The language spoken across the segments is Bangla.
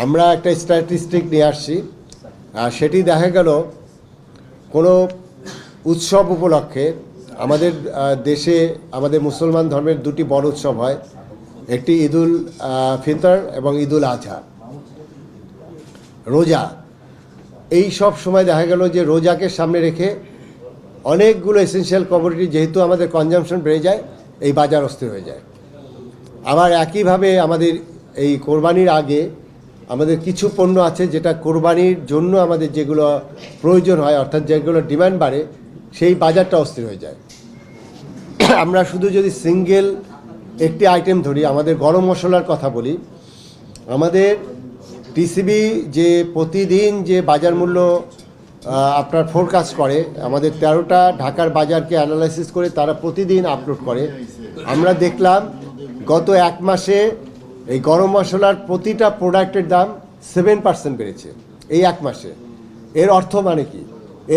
আমরা একটা স্ট্যাটিস্টিক নিয়ে আসছি, সেটি দেখা গেল কোনো উৎসব উপলক্ষে আমাদের দেশে আমাদের মুসলমান ধর্মের দুটি বড় উৎসব হয়, একটি ঈদুল ফিতর এবং ঈদুল আজহা। রোজা, এই সব সময় দেখা গেল যে রোজাকে সামনে রেখে অনেকগুলো এসেনশিয়াল কমোডিটি যেহেতু আমাদের কনজামশন বেড়ে যায়, এই বাজার অস্থির হয়ে যায়। আবার একইভাবে আমাদের এই কোরবানির আগে আমাদের কিছু পণ্য আছে যেটা কোরবানির জন্য আমাদের যেগুলো প্রয়োজন হয়, অর্থাৎ যেগুলো ডিমান্ড বাড়ে, সেই বাজারটা অস্থির হয়ে যায়। আমরা শুধু যদি সিঙ্গেল একটি আইটেম ধরি, আমাদের গরম মশলার কথা বলি, আমাদের টিসিবি যে প্রতিদিন যে বাজার মূল্য আপনার ফোরকাস্ট করে, আমাদের 13টা ঢাকার বাজারকে অ্যানালাইসিস করে তারা প্রতিদিন আপলোড করে। আমরা দেখলাম গত এক মাসে এই গরম মশলার প্রতিটা প্রোডাক্টের দাম 7% বেড়েছে এই এক মাসে। এর অর্থ মানে কি?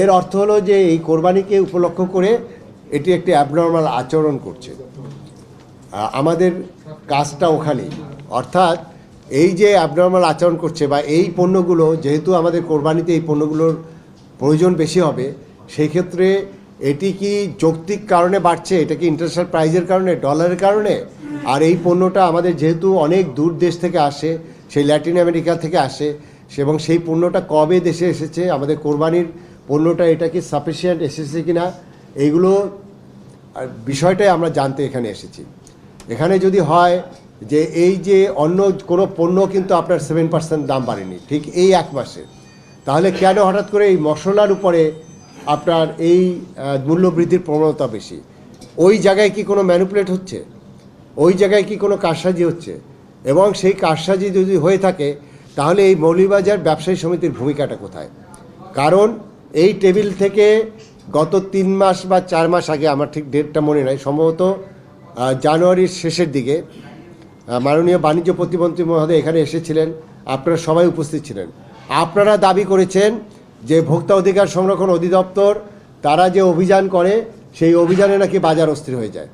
এর অর্থ হলো যে এই কোরবানিকে উপলক্ষ করে এটি একটি অ্যাবনর্মাল আচরণ করছে। আমাদের কাজটা ওখানেই, অর্থাৎ এই যে অ্যাবনর্মাল আচরণ করছে বা এই পণ্যগুলো যেহেতু আমাদের কোরবানিতে এই পণ্যগুলোর প্রয়োজন বেশি হবে, সেই ক্ষেত্রে এটি কি যৌক্তিক কারণে বাড়ছে? এটা কি ইন্টারন্যাশনাল প্রাইজের কারণে, ডলারের কারণে? আর এই পণ্যটা আমাদের যেহেতু অনেক দূর দেশ থেকে আসে, সেই ল্যাটিন আমেরিকা থেকে আসে, এবং সেই পণ্যটা কবে দেশে এসেছে, আমাদের কোরবানির পণ্যটা এটা কি সাফিসিয়েন্ট এসেছে কিনা, এইগুলো বিষয়টাই আমরা জানতে এখানে এসেছি। এখানে যদি হয় যে এই যে অন্য কোনো পণ্য কিন্তু আপনার 7% দাম বাড়েনি ঠিক এই এক মাসে, তাহলে কেন হঠাৎ করে এই মশলার উপরে আপনার এই মূল্যবৃদ্ধির প্রবণতা বেশি? ওই জায়গায় কি কোনো ম্যানিপুলেট হচ্ছে? ওই জায়গায় কি কোনো কারসাজি হচ্ছে? এবং সেই কারসাজি যদি হয়ে থাকে তাহলে এই মৌলভীবাজার ব্যবসায়ী সমিতির ভূমিকাটা কোথায়? কারণ এই টেবিল থেকে গত 3 মাস বা 4 মাস আগে, আমার ঠিক ডেটটা মনে নাই, সম্ভবত জানুয়ারির শেষের দিকে মাননীয় বাণিজ্য প্রতিমন্ত্রী মহোদয় এখানে এসেছিলেন, আপনারা সবাই উপস্থিত ছিলেন। আপনারা দাবি করেছেন যে ভোক্তা অধিকার সংরক্ষণ অধিদপ্তর তারা যে অভিযান করে সেই অভিযানে নাকি বাজার অস্থির হয়ে যায়।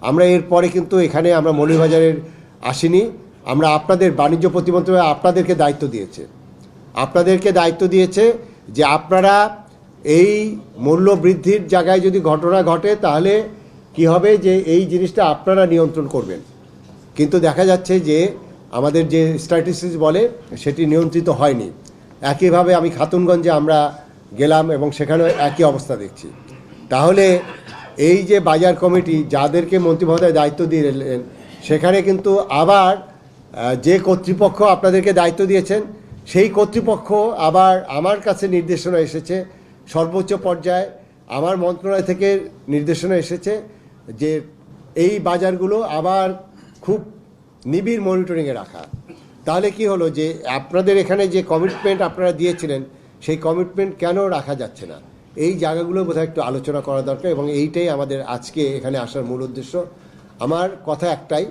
আমরা এরপরে কিন্তু এখানে আমরা মৌলভীবাজারের আসিনি, আমরা আপনাদের বাণিজ্য প্রতিমন্ত্রী আপনাদেরকে দায়িত্ব দিয়েছে যে আপনারা এই মূল্য বৃদ্ধির জায়গায় যদি ঘটনা ঘটে তাহলে কি হবে, যে এই জিনিসটা আপনারা নিয়ন্ত্রণ করবেন। কিন্তু দেখা যাচ্ছে যে আমাদের যে স্ট্যাটিস্টিক্স বলে সেটি নিয়ন্ত্রিত হয়নি। একইভাবে আমি খাতুনগঞ্জে আমরা গেলাম এবং সেখানেও একই অবস্থা দেখছি। তাহলে এই যে বাজার কমিটি যাদেরকে মন্ত্রী মহোদয় দায়িত্ব দিলেন, সেখানে কিন্তু আবার যে কর্তৃপক্ষ আপনাদেরকে দায়িত্ব দিয়েছেন সেই কর্তৃপক্ষ আবার আমার কাছে নির্দেশনা এসেছে, সর্বোচ্চ পর্যায়ে আমার মন্ত্রণালয় থেকে নির্দেশনা এসেছে যে এই বাজারগুলো আবার খুব নিবিড় মনিটরিংয়ে রাখা। তাহলে কি হলো যে আপনাদের এখানে যে কমিটমেন্ট আপনারা দিয়েছিলেন সেই কমিটমেন্ট কেন রাখা যাচ্ছে না? এই জায়গাগুলো বোধহয় একটু আলোচনা করা দরকার, এবং এইটাই আমাদের আজকে এখানে আসার মূল উদ্দেশ্য। আমার কথা একটাই,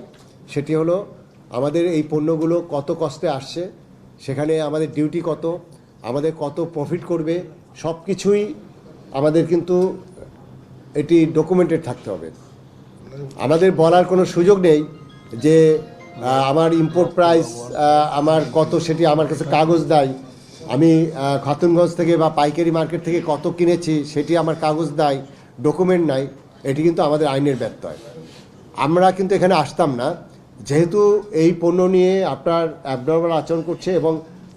সেটি হলো আমাদের এই পণ্যগুলো কত কষ্টে আসছে, সেখানে আমাদের ডিউটি কত, আমাদের কত প্রফিট করবে, সব কিছুই আমাদের কিন্তু এটি ডকুমেন্টেড থাকতে হবে। আমাদের বলার কোনো সুযোগ নেই যে আমার ইম্পোর্ট প্রাইস আমার কত, সেটি আমার কাছে কাগজ দেয়, আমি খাতুনগঞ্জ থেকে বা পাইকারি মার্কেট থেকে কত কিনেছি সেটি আমার কাগজ দেয়, ডকুমেন্ট নাই। এটি কিন্তু আমাদের আইনের ব্যত্যয়। আমরা কিন্তু এখানে আসতাম না, যেহেতু এই পণ্য নিয়ে আপনার অ্যাবনর্মাল আচরণ করছে এবং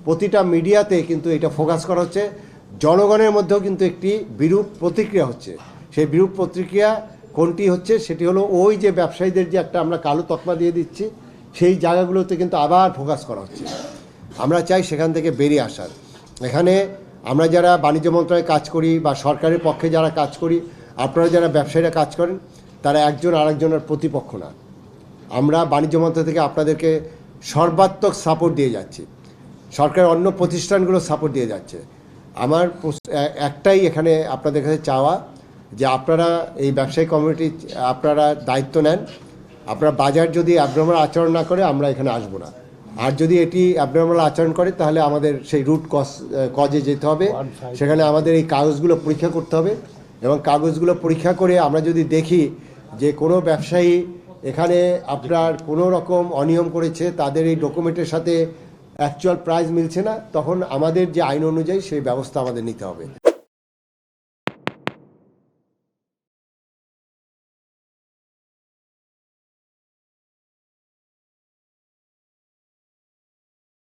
প্রতিটা মিডিয়াতে কিন্তু এটা ফোকাস করা হচ্ছে, জনগণের মধ্যেও কিন্তু একটি বিরূপ প্রতিক্রিয়া হচ্ছে। সেই বিরূপ প্রতিক্রিয়া কোনটি হচ্ছে? সেটি হলো ওই যে ব্যবসায়ীদের যে একটা আমরা কালো তকমা দিয়ে দিচ্ছি, সেই জায়গাগুলোতে কিন্তু আবার ফোকাস করা হচ্ছে। আমরা চাই সেখান থেকে বেরিয়ে আসার। এখানে আমরা যারা বাণিজ্য মন্ত্রণালয়ে কাজ করি বা সরকারের পক্ষে যারা কাজ করি, আপনারা যারা ব্যবসায়ীরা কাজ করেন, তারা একজন আরেকজনের প্রতিপক্ষ না। আমরা বাণিজ্য মন্ত্রণালয় থেকে আপনাদেরকে সর্বাত্মক সাপোর্ট দিয়ে যাচ্ছি, সরকারের অন্য প্রতিষ্ঠানগুলো সাপোর্ট দিয়ে যাচ্ছে। আমার একটাই এখানে আপনাদের কাছে চাওয়া যে আপনারা এই ব্যবসায়ী কমিউনিটি আপনারা দায়িত্ব নেন। আপনারা বাজার যদি অ্যাবনর্মাল আচরণ না করে আমরা এখানে আসবো না, আর যদি এটি অ্যাবনর্মাল আচরণ করে তাহলে আমাদের সেই রুট কজে যেতে হবে, সেখানে আমাদের এই কাগজগুলো পরীক্ষা করতে হবে, এবং কাগজগুলো পরীক্ষা করে আমরা যদি দেখি যে কোনো ব্যবসায়ী এখানে আপনার কোনো রকম অনিয়ম করেছে, তাদের এই ডকুমেন্টের সাথে অ্যাকচুয়াল প্রাইস মিলছে না, তখন আমাদের যে আইন অনুযায়ী সেই ব্যবস্থা আমাদের নিতে হবে।